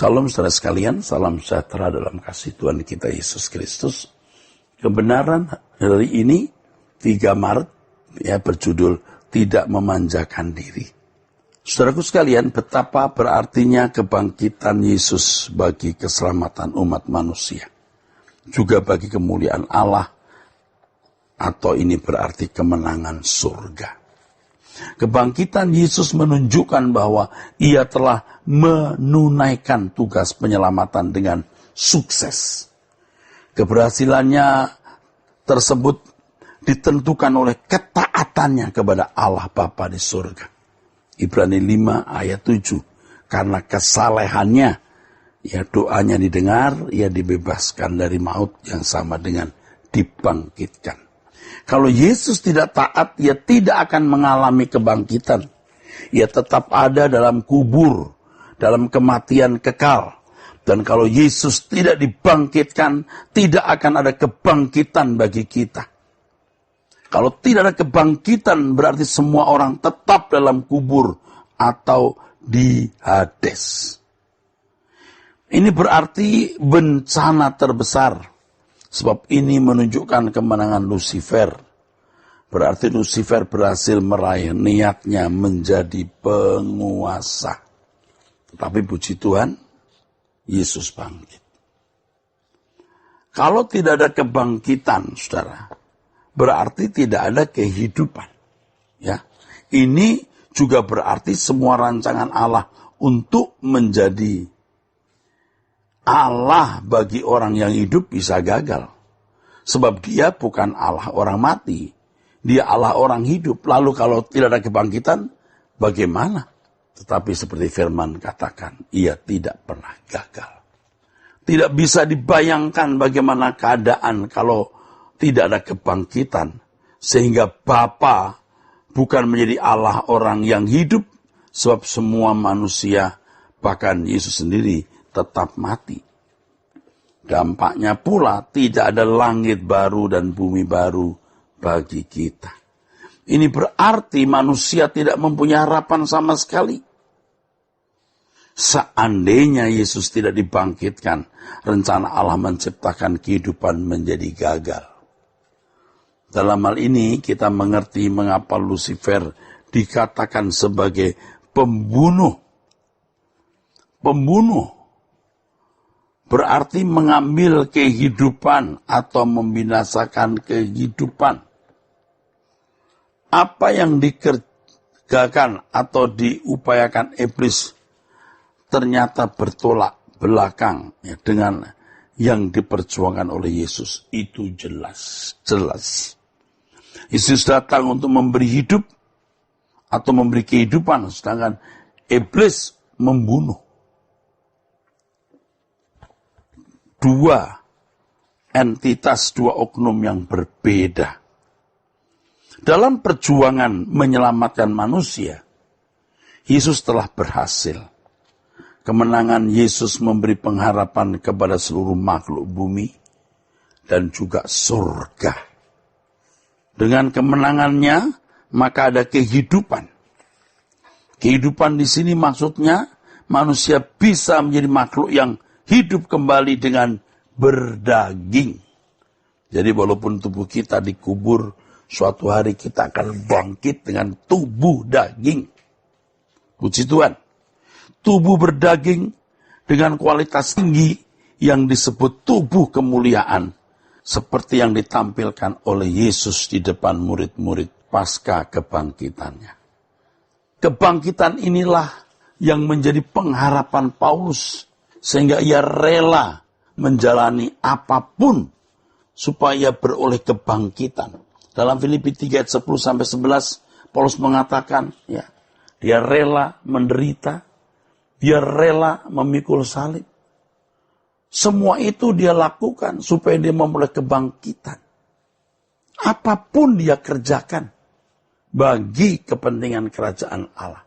Salam saudara sekalian, salam sejahtera dalam kasih Tuhan kita Yesus Kristus. Kebenaran hari ini 3 Maret berjudul Tidak Memanjakan Diri. Saudaraku sekalian, betapa berartinya kebangkitan Yesus bagi keselamatan umat manusia. Juga bagi kemuliaan Allah, atau ini berarti kemenangan surga. Kebangkitan Yesus menunjukkan bahwa ia telah menunaikan tugas penyelamatan dengan sukses. Keberhasilannya tersebut ditentukan oleh ketaatannya kepada Allah Bapa di surga. Ibrani 5 ayat 7. Karena kesalehannya, doanya didengar, ia dibebaskan dari maut yang sama dengan dibangkitkan. Kalau Yesus tidak taat, ia tidak akan mengalami kebangkitan. Ia tetap ada dalam kubur, dalam kematian kekal. Dan kalau Yesus tidak dibangkitkan, tidak akan ada kebangkitan bagi kita. Kalau tidak ada kebangkitan, berarti semua orang tetap dalam kubur atau di Hades. Ini berarti bencana terbesar. Sebab ini menunjukkan kemenangan Lucifer. Berarti Lucifer berhasil meraih niatnya menjadi penguasa. Tetapi puji Tuhan, Yesus bangkit. Kalau tidak ada kebangkitan, saudara, berarti tidak ada kehidupan. Ini juga berarti semua rancangan Allah untuk menjadi Allah bagi orang yang hidup bisa gagal. Sebab dia bukan Allah orang mati. Dia Allah orang hidup. Lalu kalau tidak ada kebangkitan, bagaimana? Tetapi seperti firman katakan, ia tidak pernah gagal. Tidak bisa dibayangkan bagaimana keadaan kalau tidak ada kebangkitan. Sehingga Bapa bukan menjadi Allah orang yang hidup. Sebab semua manusia, bahkan Yesus sendiri, tetap mati. Dampaknya pula tidak ada langit baru dan bumi baru bagi kita. Ini berarti manusia tidak mempunyai harapan sama sekali. Seandainya Yesus tidak dibangkitkan, rencana Allah menciptakan kehidupan menjadi gagal. Dalam hal ini kita mengerti mengapa Lucifer dikatakan sebagai pembunuh. Pembunuh berarti mengambil kehidupan atau membinasakan kehidupan. Apa yang dikerjakan atau diupayakan iblis ternyata bertolak belakang dengan yang diperjuangkan oleh Yesus. Itu jelas. Yesus datang untuk memberi hidup atau memberi kehidupan, sedangkan iblis membunuh. Dua entitas, dua oknum yang berbeda. Dalam perjuangan menyelamatkan manusia, Yesus telah berhasil. Kemenangan Yesus memberi pengharapan kepada seluruh makhluk bumi dan juga surga. Dengan kemenangannya, maka ada kehidupan. Kehidupan di sini maksudnya manusia bisa menjadi makhluk yang hidup kembali dengan berdaging. Jadi walaupun tubuh kita dikubur, suatu hari kita akan bangkit dengan tubuh daging. Puji Tuhan. Tubuh berdaging dengan kualitas tinggi yang disebut tubuh kemuliaan. Seperti yang ditampilkan oleh Yesus di depan murid-murid pasca kebangkitannya. Kebangkitan inilah yang menjadi pengharapan Paulus. Sehingga ia rela menjalani apapun supaya beroleh kebangkitan. Dalam Filipi 3 ayat 10-11, Paulus mengatakan, dia rela menderita, dia rela memikul salib. Semua itu dia lakukan supaya dia memperoleh kebangkitan. Apapun dia kerjakan bagi kepentingan kerajaan Allah.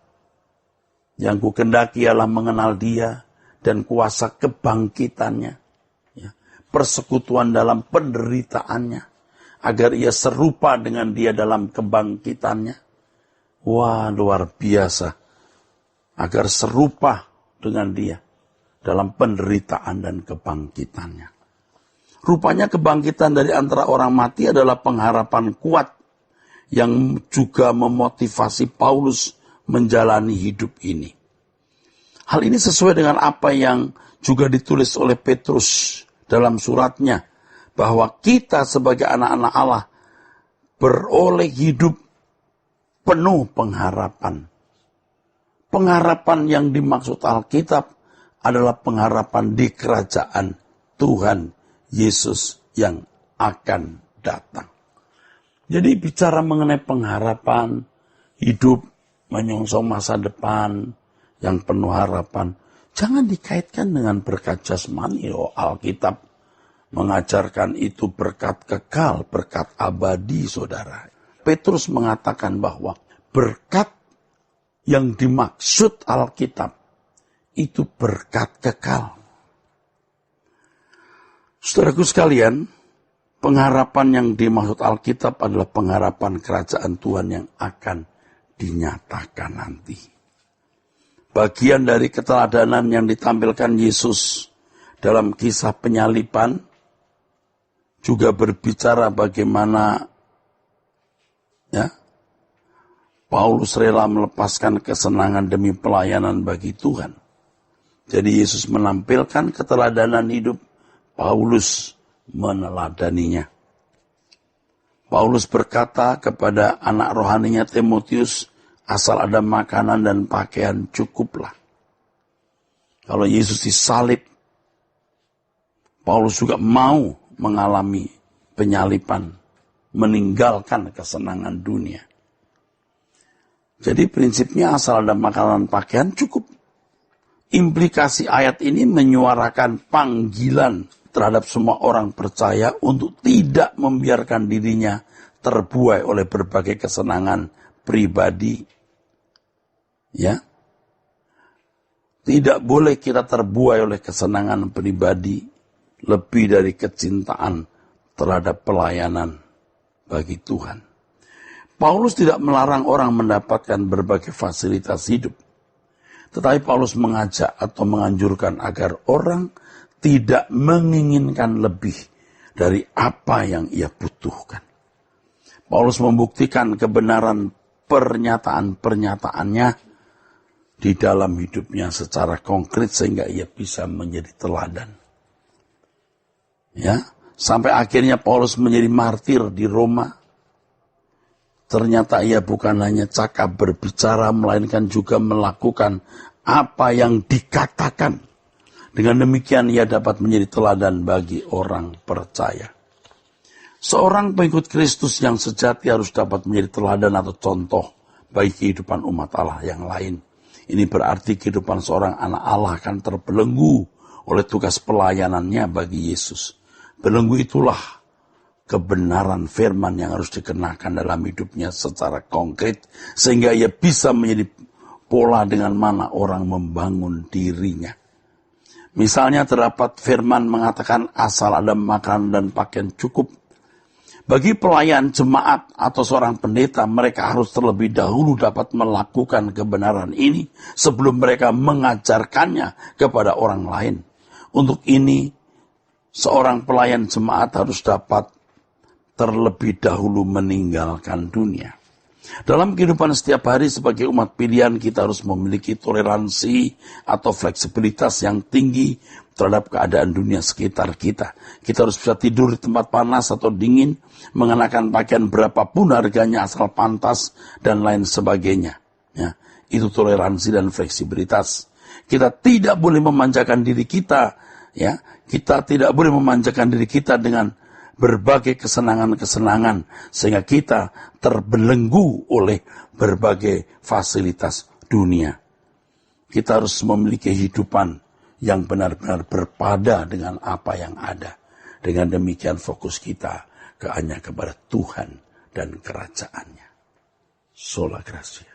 Yang ku kendaki ialah mengenal dia dan kuasa kebangkitannya, persekutuan dalam penderitaannya, agar ia serupa dengan dia dalam kebangkitannya. Wah, luar biasa. Agar serupa dengan dia dalam penderitaan dan kebangkitannya. Rupanya kebangkitan dari antara orang mati adalah pengharapan kuat yang juga memotivasi Paulus menjalani hidup ini. Hal ini sesuai dengan apa yang juga ditulis oleh Petrus dalam suratnya, bahwa kita sebagai anak-anak Allah beroleh hidup penuh pengharapan. Pengharapan yang dimaksud Alkitab adalah pengharapan di kerajaan Tuhan Yesus yang akan datang. Jadi bicara mengenai pengharapan, hidup menyongsong masa depan yang penuh harapan, jangan dikaitkan dengan berkat jasmani. Alkitab mengajarkan itu berkat kekal, berkat abadi, saudara. Petrus mengatakan bahwa berkat yang dimaksud Alkitab itu berkat kekal. Saudaraku sekalian, pengharapan yang dimaksud Alkitab adalah pengharapan kerajaan Tuhan yang akan dinyatakan nanti. Bagian dari keteladanan yang ditampilkan Yesus dalam kisah penyaliban juga berbicara bagaimana Paulus rela melepaskan kesenangan demi pelayanan bagi Tuhan. Jadi Yesus menampilkan keteladanan hidup, Paulus meneladaninya. Paulus berkata kepada anak rohaninya Timotius, asal ada makanan dan pakaian cukuplah. Kalau Yesus disalib, Paulus juga mau mengalami penyaliban, meninggalkan kesenangan dunia. Jadi prinsipnya asal ada makanan dan pakaian cukup. Implikasi ayat ini menyuarakan panggilan terhadap semua orang percaya untuk tidak membiarkan dirinya terbuai oleh berbagai kesenangan pribadi. Ya. Tidak boleh kita terbuai oleh kesenangan pribadi lebih dari kecintaan terhadap pelayanan bagi Tuhan. Paulus tidak melarang orang mendapatkan berbagai fasilitas hidup. Tetapi Paulus mengajak atau menganjurkan agar orang tidak menginginkan lebih dari apa yang ia butuhkan. Paulus membuktikan kebenaran pernyataan-pernyataannya di dalam hidupnya secara konkret sehingga ia bisa menjadi teladan. Ya, sampai akhirnya Paulus menjadi martir di Roma. Ternyata ia bukan hanya cakap berbicara, melainkan juga melakukan apa yang dikatakan. Dengan demikian ia dapat menjadi teladan bagi orang percaya. Seorang pengikut Kristus yang sejati harus dapat menjadi teladan atau contoh bagi kehidupan umat Allah yang lain. Ini berarti kehidupan seorang anak Allah akan terbelenggu oleh tugas pelayanannya bagi Yesus. Belenggu itulah kebenaran firman yang harus dikenakan dalam hidupnya secara konkret, sehingga ia bisa menjadi pola dengan mana orang membangun dirinya. Misalnya terdapat firman mengatakan asal ada makanan dan pakaian cukup. Bagi pelayan jemaat atau seorang pendeta, mereka harus terlebih dahulu dapat melakukan kebenaran ini sebelum mereka mengajarkannya kepada orang lain. Untuk ini, seorang pelayan jemaat harus dapat terlebih dahulu meninggalkan dunia. Dalam kehidupan setiap hari sebagai umat pilihan, kita harus memiliki toleransi atau fleksibilitas yang tinggi terhadap keadaan dunia sekitar kita. Kita harus bisa tidur di tempat panas atau dingin, mengenakan pakaian berapapun harganya asal pantas, dan lain sebagainya. Ya, itu toleransi dan fleksibilitas. Kita tidak boleh memanjakan diri kita. Ya, kita tidak boleh memanjakan diri kita dengan berbagai kesenangan-kesenangan sehingga kita terbelenggu oleh berbagai fasilitas dunia. Kita harus memiliki kehidupan yang benar-benar berpada dengan apa yang ada. Dengan demikian fokus kita hanya kepada Tuhan dan kerajaannya. Sola Gracia.